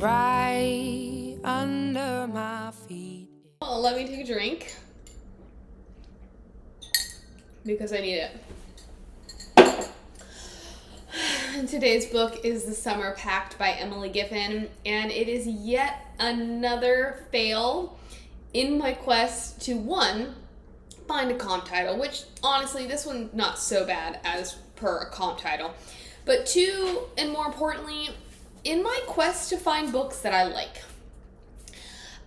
right under my feet. Well, let me take a drink because I need it. And today's book is The Summer Pact by Emily Giffin, and it is yet another fail in my quest to, one, find a comp title, which honestly, this one not so bad as per a comp title, but two, and more importantly, in my quest to find books that I like.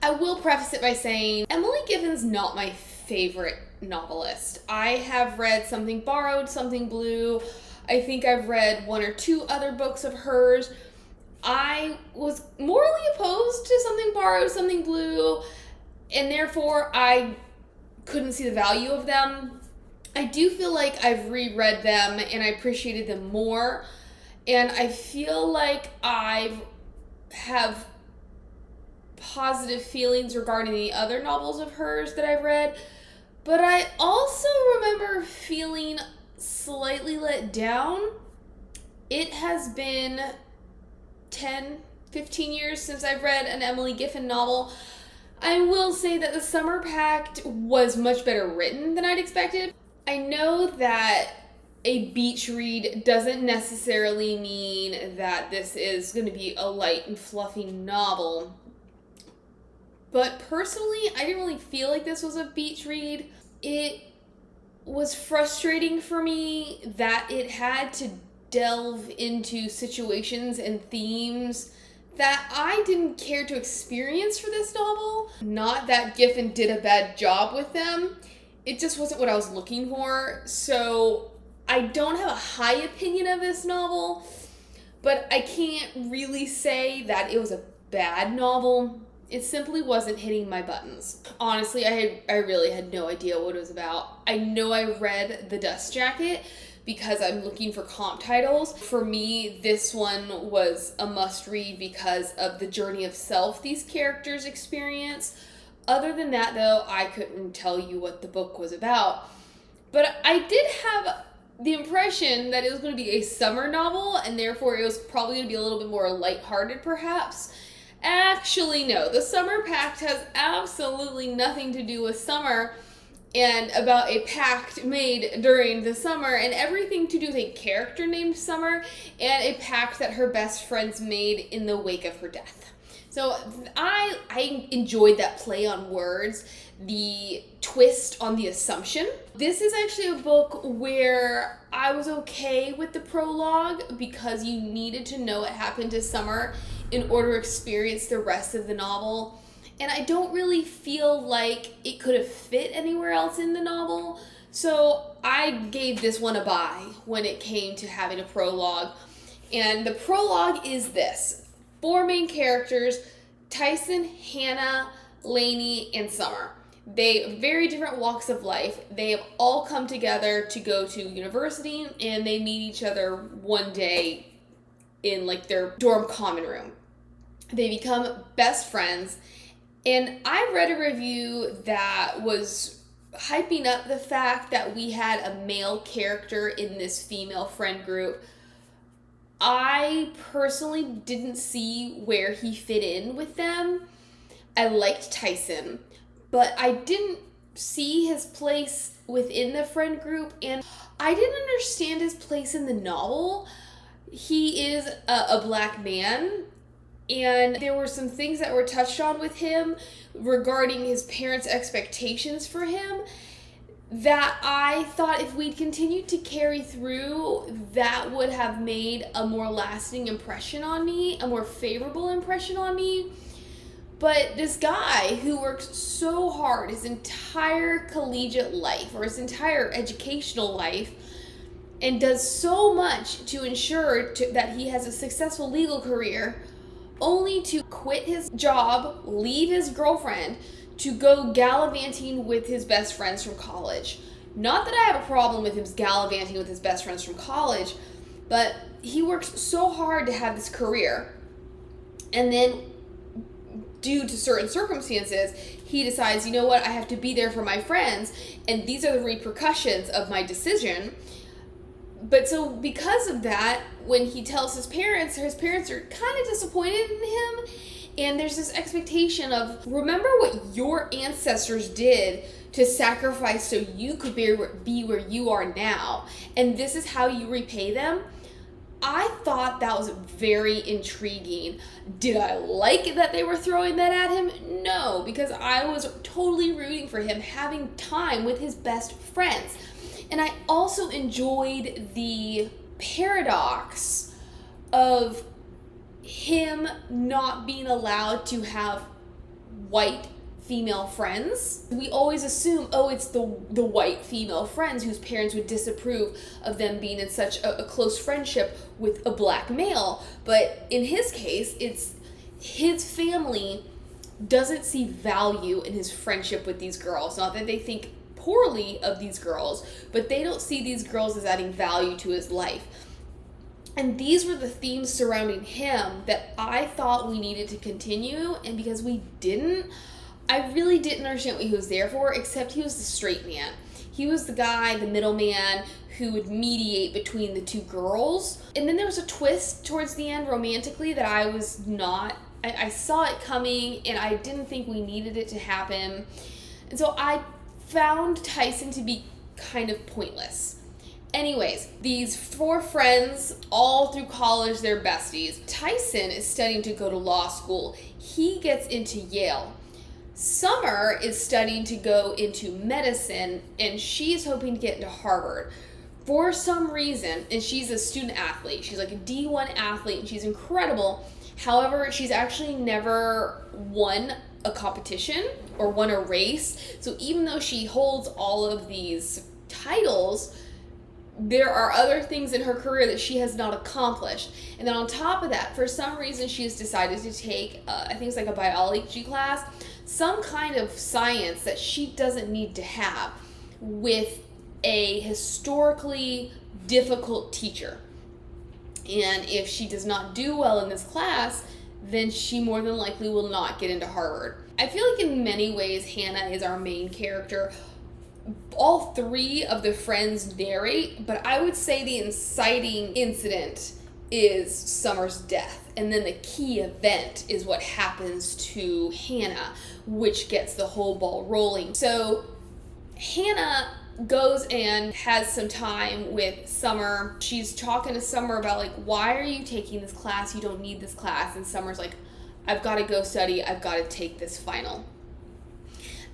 I will preface it by saying Emily Giffin's not my favorite novelist. I have read Something Borrowed, Something Blue. I think I've read one or two other books of hers. I was morally opposed to Something Borrowed, Something Blue, and therefore I couldn't see the value of them. I do feel like I've reread them and I appreciated them more, and I feel like I have positive feelings regarding the other novels of hers that I've read, but I also remember feeling slightly let down. It has been 10-15 years since I've read an Emily Giffin novel. I will say that The Summer Pact was much better written than I'd expected. I know that a beach read doesn't necessarily mean that this is going to be a light and fluffy novel, but personally, I didn't really feel like this was a beach read. It was frustrating for me that it had to delve into situations and themes that I didn't care to experience for this novel. Not that Giffin did a bad job with them. It just wasn't what I was looking for. So I don't have a high opinion of this novel, but I can't really say that it was a bad novel. It simply wasn't hitting my buttons. Honestly, I really had no idea what it was about. I know I read The Dust Jacket because I'm looking for comp titles. For me, this one was a must-read because of the journey of self these characters experience. Other than that, though, I couldn't tell you what the book was about. But I did have the impression that it was going to be a summer novel, and therefore it was probably going to be a little bit more lighthearted, perhaps. Actually, no. The Summer Pact has absolutely nothing to do with summer and about a pact made during the summer, and everything to do with a character named Summer and a pact that her best friends made in the wake of her death. So I enjoyed that play on words, the twist on the assumption. This is actually a book where I was okay with the prologue because you needed to know what happened to Summer in order to experience the rest of the novel. And I don't really feel like it could have fit anywhere else in the novel. So I gave this one a bye when it came to having a prologue. And the prologue is this. 4 main characters: Tyson, Hannah, Lainey, and Summer. They have very different walks of life. They have all come together to go to university, and they meet each other one day in like their dorm common room. They become best friends, and I read a review that was hyping up the fact that we had a male character in this female friend group. I personally didn't see where he fit in with them. I liked Tyson, but I didn't see his place within the friend group, and I didn't understand his place in the novel. He is a black man, and there were some things that were touched on with him regarding his parents' expectations for him that I thought if we'd continued to carry through, that would have made a more lasting impression on me, a more favorable impression on me. But this guy who works so hard his entire collegiate life, or his entire educational life, and does so much to ensure that he has a successful legal career, only to quit his job, leave his girlfriend, to go gallivanting with his best friends from college. Not that I have a problem with him gallivanting with his best friends from college, but he works so hard to have this career, and then due to certain circumstances, he decides, you know what, I have to be there for my friends, and these are the repercussions of my decision. But so because of that, when he tells his parents are kind of disappointed in him, And there's this expectation of, remember what your ancestors did to sacrifice so you could be where you are now, and this is how you repay them. I thought that was very intriguing. Did I like that they were throwing that at him? No, because I was totally rooting for him having time with his best friends. And I also enjoyed the paradox of him not being allowed to have white female friends. We always assume, oh, it's the white female friends whose parents would disapprove of them being in such a close friendship with a black male. But in his case, it's his family doesn't see value in his friendship with these girls. Not that they think poorly of these girls, but they don't see these girls as adding value to his life. And these were the themes surrounding him that I thought we needed to continue, and because we didn't, I really didn't understand what he was there for, except he was the straight man. He was the guy, the middleman, who would mediate between the two girls. And then there was a twist towards the end romantically that I was not, I saw it coming, and I didn't think we needed it to happen. And so I found Tyson to be kind of pointless. Anyways, these four friends, all through college, they're besties. Tyson is studying to go to law school. He gets into Yale. Summer is studying to go into medicine, and she's hoping to get into Harvard. For some reason, and she's a student athlete. She's like a D1 athlete, and she's incredible. However, she's actually never won a competition or won a race. So even though she holds all of these titles, there are other things in her career that she has not accomplished. And then on top of that, for some reason, she has decided to take, I think it's like a biology class, some kind of science that she doesn't need to have, with a historically difficult teacher. And if she does not do well in this class, then she more than likely will not get into Harvard. I feel like in many ways, Hannah is our main character. All three of the friends narrate, but I would say the inciting incident is Summer's death. And then the key event is what happens to Hannah, which gets the whole ball rolling. So Hannah goes and has some time with Summer. She's talking to Summer about, like, why are you taking this class? You don't need this class. And Summer's like, I've got to go study. I've got to take this final.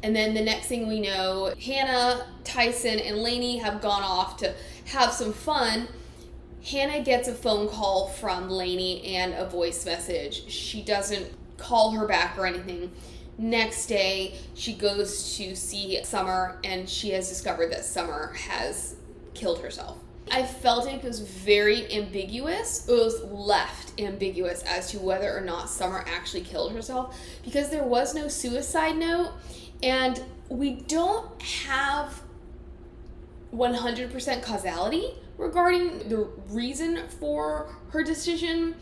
And then the next thing we know, Hannah, Tyson, and Lainey have gone off to have some fun. Hannah gets a phone call from Lainey and a voice message. She doesn't call her back or anything. Next day, she goes to see Summer, and she has discovered that Summer has killed herself. I felt it was very ambiguous. It was left ambiguous as to whether or not Summer actually killed herself, because there was no suicide note, and we don't have 100% causality regarding the reason for her decision.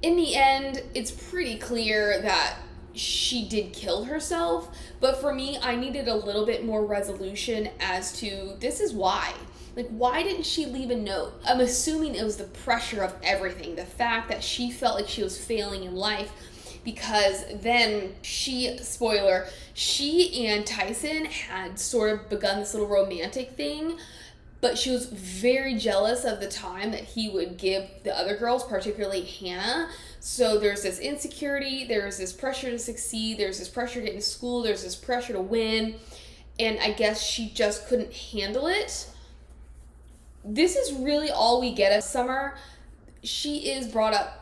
In the end, it's pretty clear that she did kill herself, but for me, I needed a little bit more resolution as to this is why. Like, why didn't she leave a note? I'm assuming it was the pressure of everything, the fact that she felt like she was failing in life, because then spoiler, she and Tyson had sort of begun this little romantic thing, but she was very jealous of the time that he would give the other girls, particularly Hannah. So there's this insecurity, there's this pressure to succeed, there's this pressure to get into school, there's this pressure to win, and I guess she just couldn't handle it. This is really all we get of Summer. She is brought up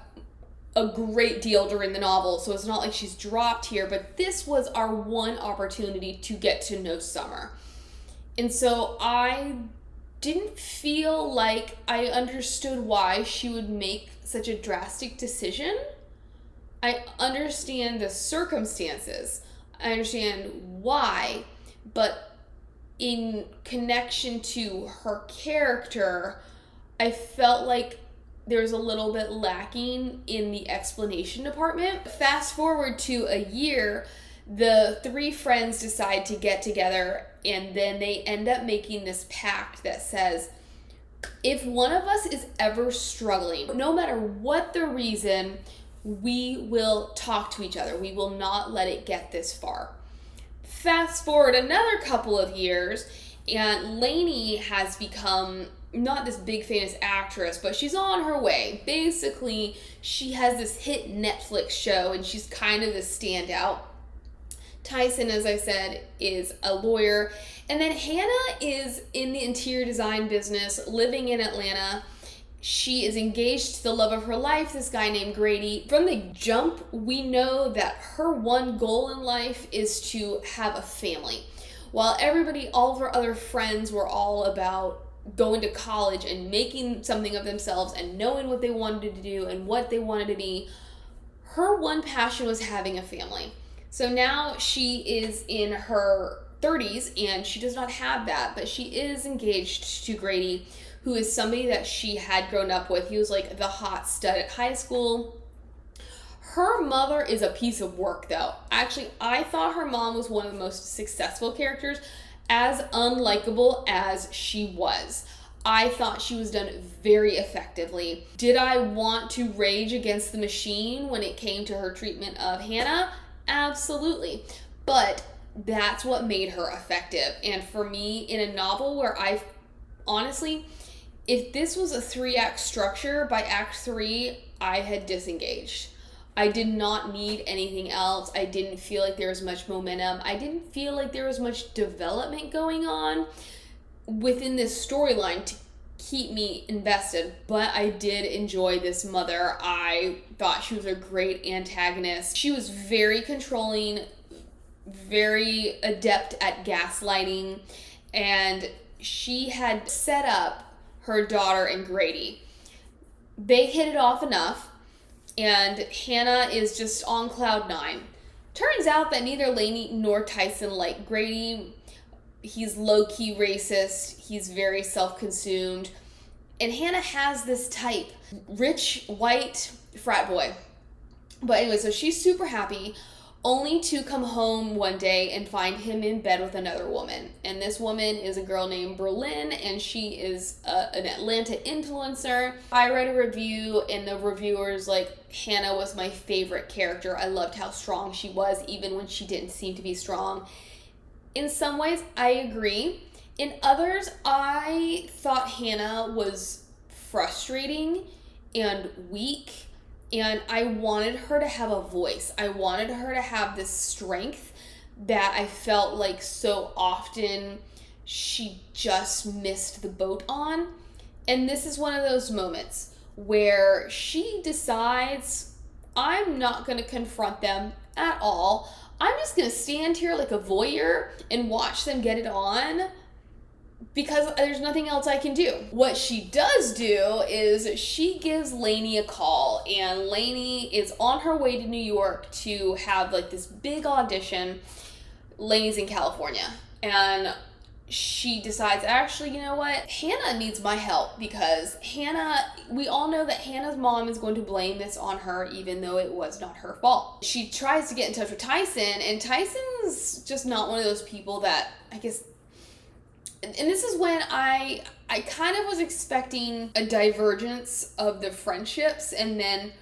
a great deal during the novel, so it's not like she's dropped here, but this was our one opportunity to get to know Summer. And so I didn't feel like I understood why she would make such a drastic decision. I understand the circumstances. I understand why, but in connection to her character, I felt like there's a little bit lacking in the explanation department. Fast forward to a year, the three friends decide to get together, and then they end up making this pact that says, if one of us is ever struggling, no matter what the reason, We will talk to each other. We will not let it get this far. Fast forward another couple of years, and Lainey has become not this big famous actress, but she's on her way. Basically, she has this hit Netflix show, and she's kind of the standout. Tyson, as I said, is a lawyer. And then Hannah is in the interior design business, living in Atlanta. She is engaged to the love of her life, this guy named Grady. From the jump, we know that her one goal in life is to have a family. While everybody, all of her other friends were all about going to college and making something of themselves and knowing what they wanted to do and what they wanted to be, her one passion was having a family. So now she is in her 30s and she does not have that, but she is engaged to Grady, who is somebody that she had grown up with. He was like the hot stud at high school. Her mother is a piece of work, though. Actually, I thought her mom was one of the most successful characters, as unlikable as she was. I thought she was done very effectively. Did I want to rage against the machine when it came to her treatment of Hannah? Absolutely. But that's what made her effective. And for me, in a novel where honestly, if this was a 3-act structure, by act 3, I had disengaged. I did not need anything else. I didn't feel like there was much momentum. I didn't feel like there was much development going on within this storyline to keep me invested. But I did enjoy this mother. I thought she was a great antagonist. She was very controlling, very adept at gaslighting, and she had set up her daughter and Grady. They hit it off enough, and Hannah is just on cloud 9. Turns out that neither Lainey nor Tyson like Grady. He's low-key racist. He's very self-consumed. And Hannah has this type. Rich, white, frat boy. But anyway, so she's super happy, only to come home one day and find him in bed with another woman. And this woman is a girl named Berlin, and she is an Atlanta influencer. I read a review, and the reviewer's like, Hannah was my favorite character. I loved how strong she was, even when she didn't seem to be strong. In some ways, I agree. In others, I thought Hannah was frustrating and weak, and I wanted her to have a voice. I wanted her to have this strength that I felt like so often she just missed the boat on. And this is one of those moments where she decides, I'm not going to confront them at all. I'm just going to stand here like a voyeur and watch them get it on because there's nothing else I can do. What she does do is she gives Lainey a call, and Lainey is on her way to New York to have like this big audition. Lainey's in California, and she decides, actually, you know what? Hannah needs my help because we all know that Hannah's mom is going to blame this on her, even though it was not her fault. She tries to get in touch with Tyson, and Tyson's just not one of those people that, I guess, and this is when I kind of was expecting a divergence of the friendships, and then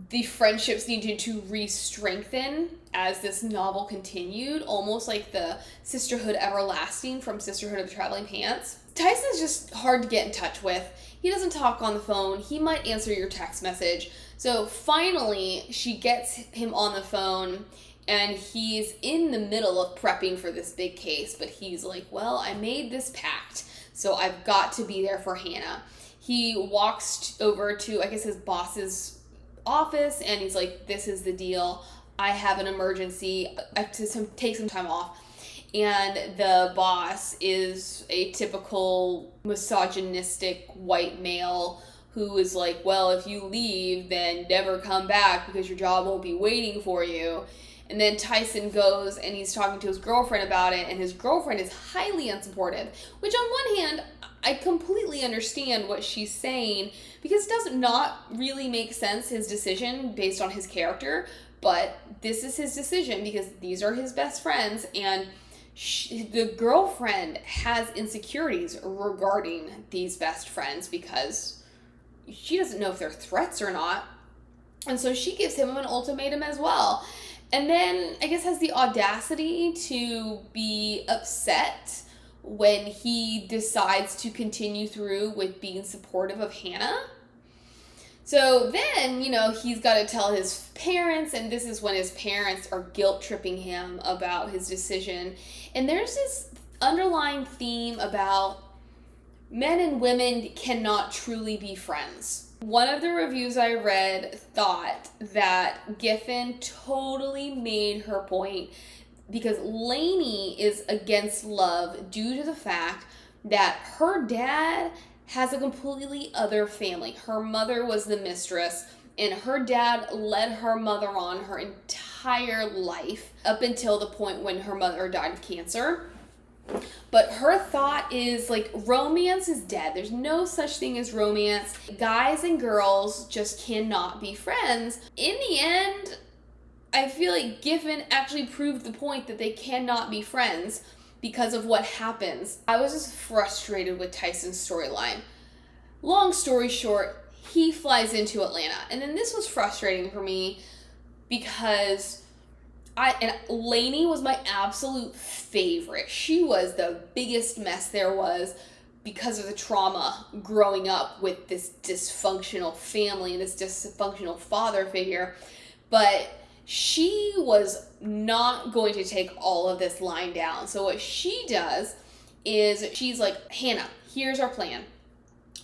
the friendships needed to re-strengthen as this novel continued, almost like the Sisterhood Everlasting from Sisterhood of the Traveling Pants. Tyson's just hard to get in touch with. He doesn't talk on the phone. He might answer your text message. So finally, she gets him on the phone, and he's in the middle of prepping for this big case, but he's like, well, I made this pact, so I've got to be there for Hannah. He walks over to, I guess, his boss's office, and he's like, this is the deal. I have an emergency. I have to take some time off. And the boss is a typical misogynistic white male who is like, well, if you leave, then never come back because your job won't be waiting for you. And then Tyson goes and he's talking to his girlfriend about it, and his girlfriend is highly unsupportive, which on one hand, I completely understand what she's saying because it does not really make sense, his decision based on his character, but this is his decision because these are his best friends, and the girlfriend has insecurities regarding these best friends because she doesn't know if they're threats or not. And so she gives him an ultimatum as well. And then I guess has the audacity to be upset when he decides to continue through with being supportive of Hannah. So then, he's got to tell his parents, and this is when his parents are guilt tripping him about his decision. And there's this underlying theme about men and women cannot truly be friends. One of the reviews I read thought that Giffin totally made her point because Lainey is against love due to the fact that her dad has a completely other family. Her mother was the mistress, and her dad led her mother on her entire life up until the point when her mother died of cancer. But her thought is like, romance is dead. There's no such thing as romance. Guys and girls just cannot be friends. In the end, I feel like Giffin actually proved the point that they cannot be friends because of what happens. I was just frustrated with Tyson's storyline. Long story short, he flies into Atlanta. And then this was frustrating for me because Lainey was my absolute favorite. She was the biggest mess there was because of the trauma growing up with this dysfunctional family and this dysfunctional father figure. But she was not going to take all of this lying down. So what she does is she's like, Hannah, here's our plan.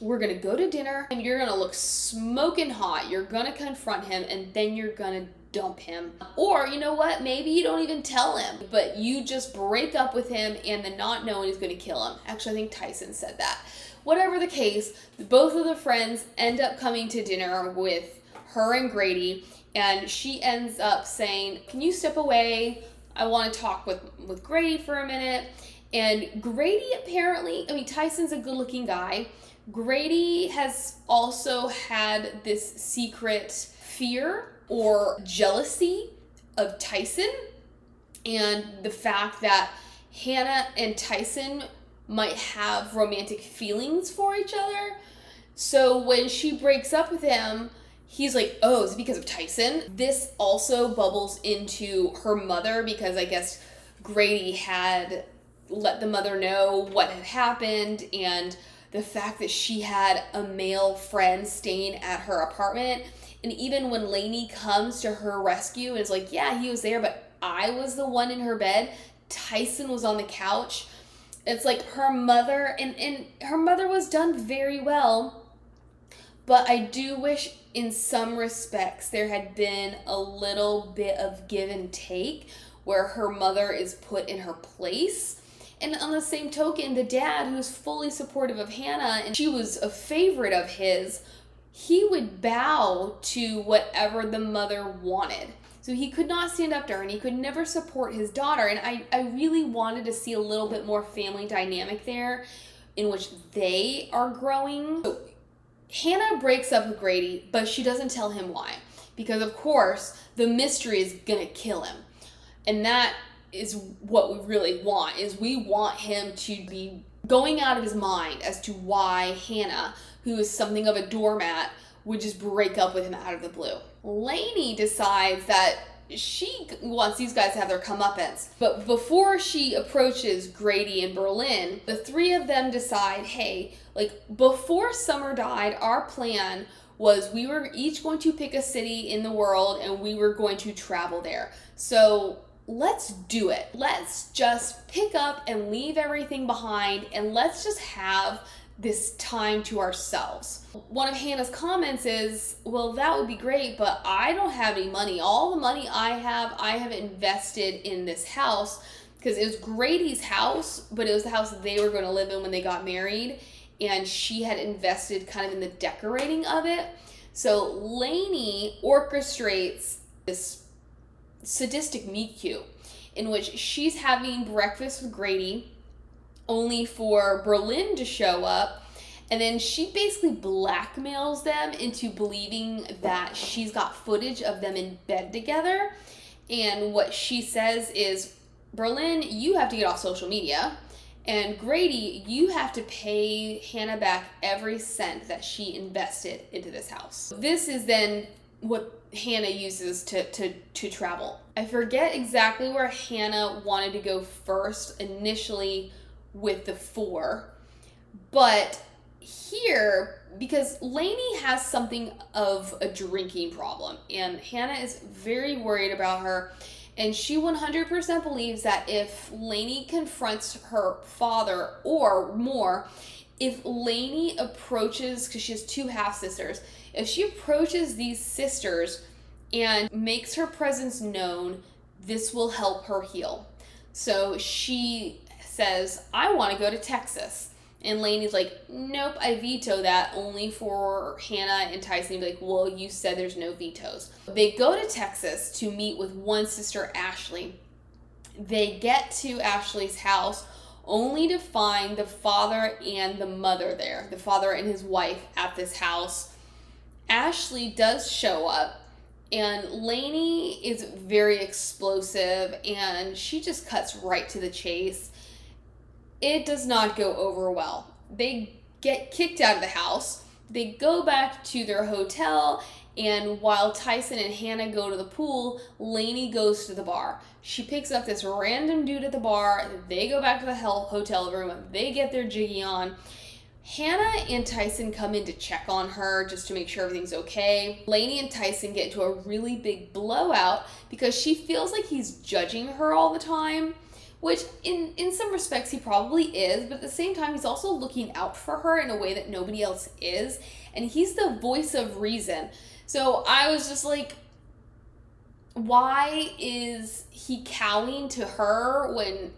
We're going to go to dinner and you're going to look smoking hot. You're going to confront him and then you're going to dump him. Or, you know what? Maybe you don't even tell him, but you just break up with him and then not knowing he's going to kill him. Actually, I think Tyson said that. Whatever the case, both of the friends end up coming to dinner with her and Grady, and she ends up saying, can you step away? I want to talk with Grady for a minute. And Grady apparently, Tyson's a good looking guy. Grady has also had this secret fear or jealousy of Tyson, and the fact that Hannah and Tyson might have romantic feelings for each other. So when she breaks up with him, he's like, oh, is it because of Tyson? This also bubbles into her mother because I guess Grady had let the mother know what had happened, and the fact that she had a male friend staying at her apartment. And even when Lainey comes to her rescue and is like, yeah, he was there, but I was the one in her bed. Tyson was on the couch. It's like her mother, and her mother was done very well. But I do wish in some respects there had been a little bit of give and take where her mother is put in her place. And on the same token, the dad, who's fully supportive of Hannah, and she was a favorite of his, he would bow to whatever the mother wanted. So he could not stand up to her, and he could never support his daughter. And I really wanted to see a little bit more family dynamic there in which they are growing. So Hannah breaks up with Grady, but she doesn't tell him why. Because, of course, the mystery is going to kill him. And that is what we really want, is we want him to be going out of his mind as to why Hannah, who is something of a doormat, would just break up with him out of the blue. Lainey decides that she wants these guys to have their comeuppance. But before she approaches Grady and Berlin, the three of them decide, hey, before Summer died, our plan was we were each going to pick a city in the world and we were going to travel there. So let's do it. Let's just pick up and leave everything behind, and let's just have this time to ourselves. One of Hannah's comments is, well, that would be great, but I don't have any money. All the money I have invested in this house, because it was Grady's house, but it was the house that they were going to live in when they got married, and she had invested kind of in the decorating of it. So Lainey orchestrates this sadistic meet cute in which she's having breakfast with Grady only for Berlin to show up, and then she basically blackmails them into believing that she's got footage of them in bed together. And what she says is, Berlin, you have to get off social media, and Grady, you have to pay Hannah back every cent that she invested into this house. This is then what Hannah uses to travel. I forget exactly where Hannah wanted to go first initially with the 4, but here, because Lainey has something of a drinking problem, and Hannah is very worried about her, and she 100% believes that if Lainey confronts her father, or more, if Lainey approaches, because she has 2 half-sisters, if she approaches these sisters and makes her presence known, this will help her heal. So she says, I want to go to Texas. And Lainey's like, nope, I veto that, only for Hannah and Tyson to be like, well, you said there's no vetoes. They go to Texas to meet with one sister, Ashley. They get to Ashley's house only to find the father and the mother there, the father and his wife at this house. Ashley does show up, and Lainey is very explosive, and she just cuts right to the chase. It does not go over well. They get kicked out of the house. They go back to their hotel, and while Tyson and Hannah go to the pool, Lainey goes to the bar. She picks up this random dude at the bar. They go back to the hotel room. They get their jiggy on. Hannah and Tyson come in to check on her just to make sure everything's okay. Lainey and Tyson get into a really big blowout because she feels like he's judging her all the time, which in some respects he probably is, but at the same time he's also looking out for her in a way that nobody else is, and he's the voice of reason. So I was just like, why is he cowing to her when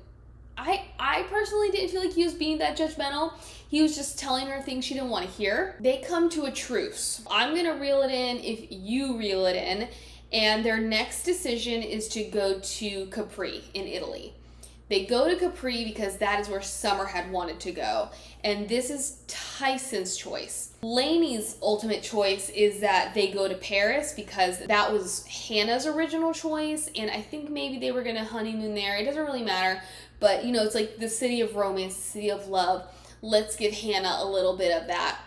I personally didn't feel like he was being that judgmental. He was just telling her things she didn't want to hear. They come to a truce. I'm going to reel it in if you reel it in. And their next decision is to go to Capri in Italy. They go to Capri because that is where Summer had wanted to go. And this is Tyson's choice. Lainey's ultimate choice is that they go to Paris because that was Hannah's original choice. And I think maybe they were going to honeymoon there. It doesn't really matter. But, you know, it's like the city of romance, the city of love. Let's give Hannah a little bit of that.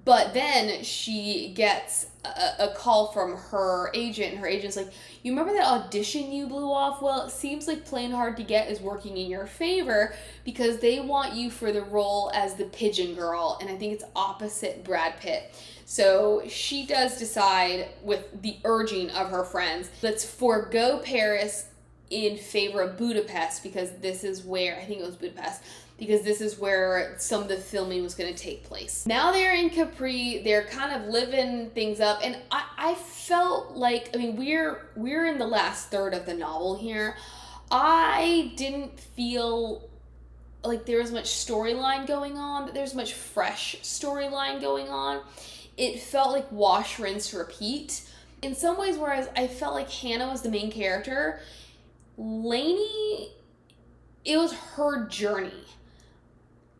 But then she gets a call from her agent, and her agent's like, you remember that audition you blew off? Well, it seems like Playing Hard to Get is working in your favor because they want you for the role as the pigeon girl, and I think it's opposite Brad Pitt. So she does decide, with the urging of her friends, let's forego Paris in favor of Budapest because this is where, I think it was Budapest, because this is where some of the filming was going to take place. Now they're in Capri, they're kind of living things up, and I felt like, I mean, we're in the last third of the novel here. I didn't feel like there was much storyline going on, that there's much fresh storyline going on. It felt like wash, rinse, repeat. In some ways, whereas I felt like Hannah was the main character, Lainey, it was her journey.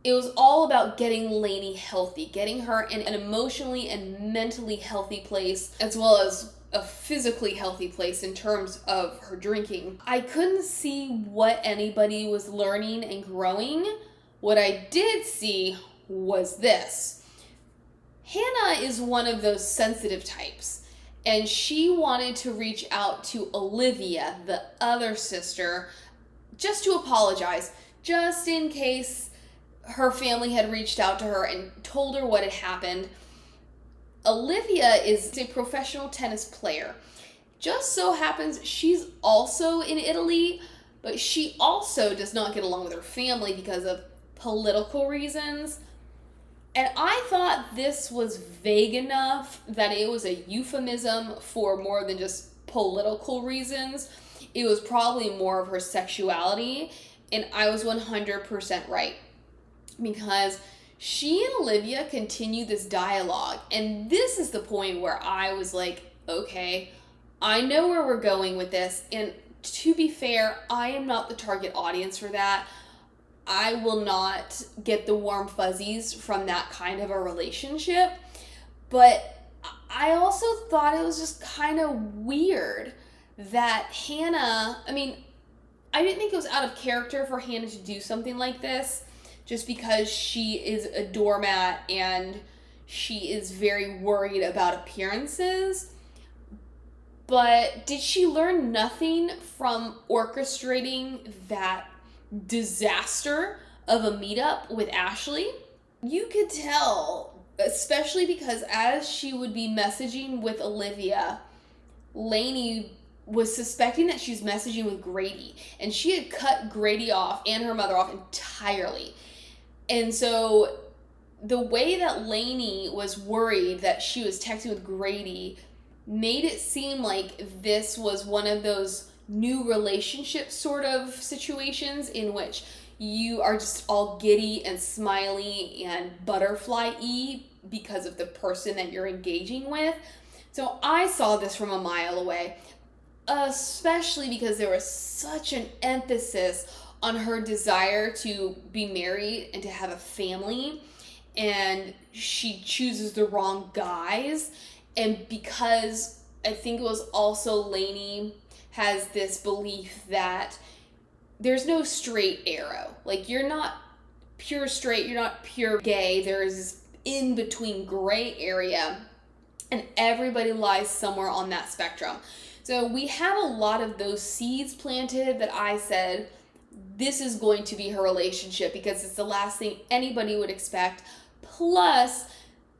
It was all about getting Lainey healthy, getting her in an emotionally and mentally healthy place, as well as a physically healthy place in terms of her drinking. I couldn't see what anybody was learning and growing. What I did see was this. Hannah is one of those sensitive types, and she wanted to reach out to Olivia, the other sister, just to apologize, just in case her family had reached out to her and told her what had happened. Olivia is a professional tennis player. Just so happens she's also in Italy, but she also does not get along with her family because of political reasons. And I thought this was vague enough that it was a euphemism for more than just political reasons. It was probably more of her sexuality, and I was 100% right. Because she and Olivia continue this dialogue, and this is the point where I was like, okay, I know where we're going with this, and to be fair, I am not the target audience for that. I will not get the warm fuzzies from that kind of a relationship, but I also thought it was just kind of weird that Hannah, I mean, I didn't think it was out of character for Hannah to do something like this, just because she is a doormat and she is very worried about appearances. But did she learn nothing from orchestrating that disaster of a meetup with Ashley? You could tell, especially because as she would be messaging with Olivia, Lainey was suspecting that she's messaging with Grady, and she had cut Grady off and her mother off entirely. And so the way that Lainey was worried that she was texting with Grady made it seem like this was one of those new relationship sort of situations in which you are just all giddy and smiley and butterfly-y because of the person that you're engaging with. So I saw this from a mile away, especially because there was such an emphasis on her desire to be married and to have a family, and she chooses the wrong guys. And because I think it was also Lainey has this belief that there's no straight arrow. Like, you're not pure straight, you're not pure gay. There's this in-between gray area, and everybody lies somewhere on that spectrum. So we had a lot of those seeds planted that I said, this is going to be her relationship because it's the last thing anybody would expect. Plus,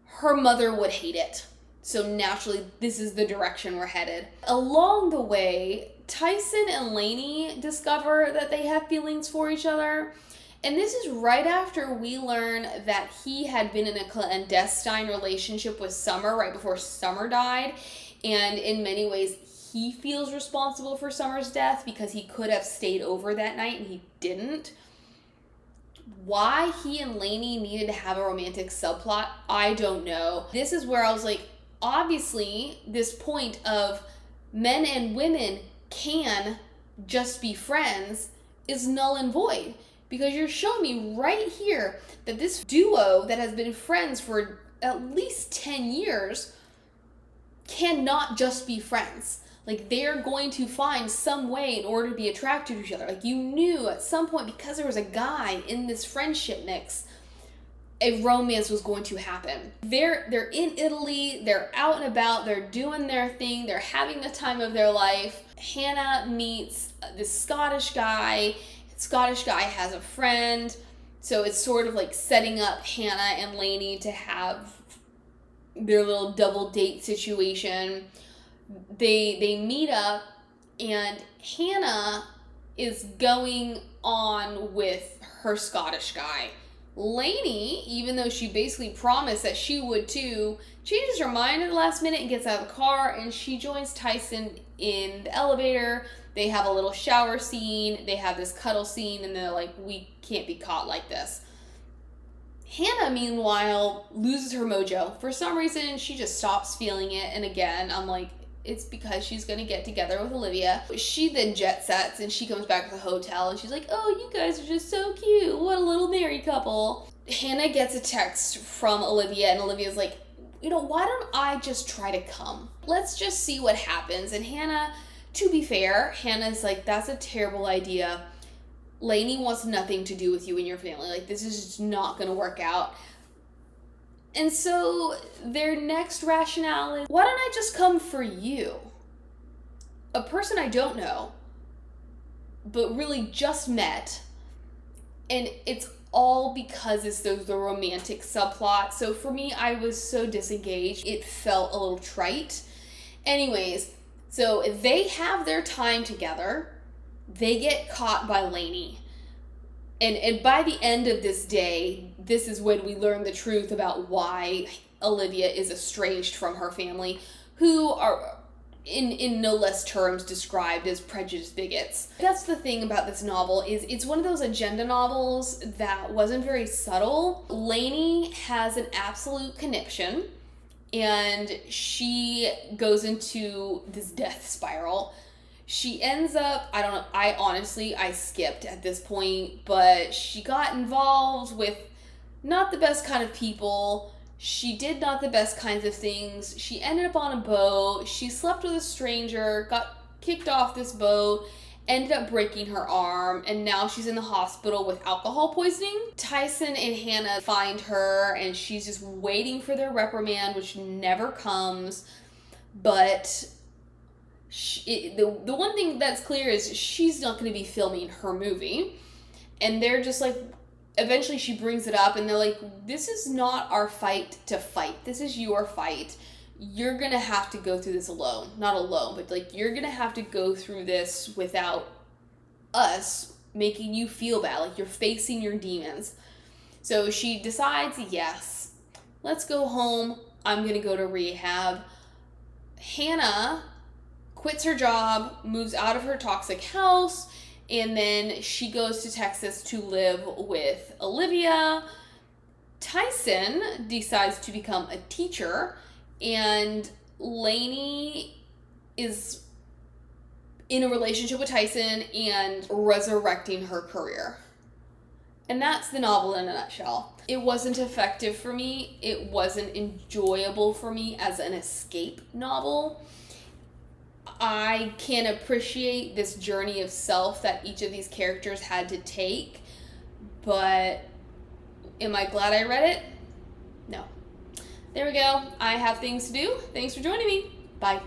her mother would hate it. So naturally, this is the direction we're headed. Along the way, Tyson and Lainey discover that they have feelings for each other. And this is right after we learn that he had been in a clandestine relationship with Summer right before Summer died. And in many ways, he feels responsible for Summer's death because he could have stayed over that night and he didn't. Why he and Lainey needed to have a romantic subplot, I don't know. This is where I was like, obviously, this point of men and women can just be friends is null and void. Because you're showing me right here that this duo that has been friends for at least 10 years cannot just be friends. Like, they're going to find some way in order to be attracted to each other. Like, you knew at some point, because there was a guy in this friendship mix, a romance was going to happen. They're in Italy, they're out and about, they're doing their thing, they're having the time of their life. Hannah meets this Scottish guy. Scottish guy has a friend, so it's sort of like setting up Hannah and Lainey to have their little double date situation. They meet up, and Hannah is going on with her Scottish guy. Lainey, even though she basically promised that she would too, changes her mind at the last minute and gets out of the car, and she joins Tyson in the elevator. They have a little shower scene, they have this cuddle scene, and they're like, we can't be caught like this. Hannah, meanwhile, loses her mojo. For some reason, she just stops feeling it, and again, I'm like, it's because she's going to get together with Olivia. She then jet sets, and she comes back to the hotel, and she's like, oh, you guys are just so cute. What a little married couple. Hannah gets a text from Olivia, and Olivia's like, why don't I just try to come? Let's just see what happens. And Hannah, to be fair, Hannah's like, that's a terrible idea. Lainey wants nothing to do with you and your family. Like, this is just not going to work out. And so their next rationale is, why don't I just come for you? A person I don't know, but really just met. And it's all because it's the romantic subplot. So for me, I was so disengaged. It felt a little trite. Anyways, so they have their time together. They get caught by Lainey. And by the end of this day, this is when we learn the truth about why Olivia is estranged from her family, who are, in no less terms, described as prejudiced bigots. That's the thing about this novel, is it's one of those agenda novels that wasn't very subtle. Lainey has an absolute conniption, and she goes into this death spiral. She ends up, I skipped at this point, but she got involved with not the best kind of people. She did not the best kinds of things. She ended up on a boat. She slept with a stranger, got kicked off this boat, ended up breaking her arm, and now she's in the hospital with alcohol poisoning. Tyson and Hannah find her, and she's just waiting for their reprimand, which never comes. But The one thing that's clear is she's not going to be filming her movie. And they're just like, eventually she brings it up and they're like, this is not our fight to fight. This is your fight. You're going to have to go through this alone. Not alone, but like, you're going to have to go through this without us making you feel bad. Like, you're facing your demons. So she decides, yes, let's go home. I'm going to go to rehab. Hannah quits her job, moves out of her toxic house, and then she goes to Texas to live with Olivia. Tyson decides to become a teacher, and Lainey is in a relationship with Tyson and resurrecting her career. And that's the novel in a nutshell. It wasn't effective for me. It wasn't enjoyable for me as an escape novel. I can appreciate this journey of self that each of these characters had to take, but am I glad I read it? No. There we go. I have things to do. Thanks for joining me. Bye.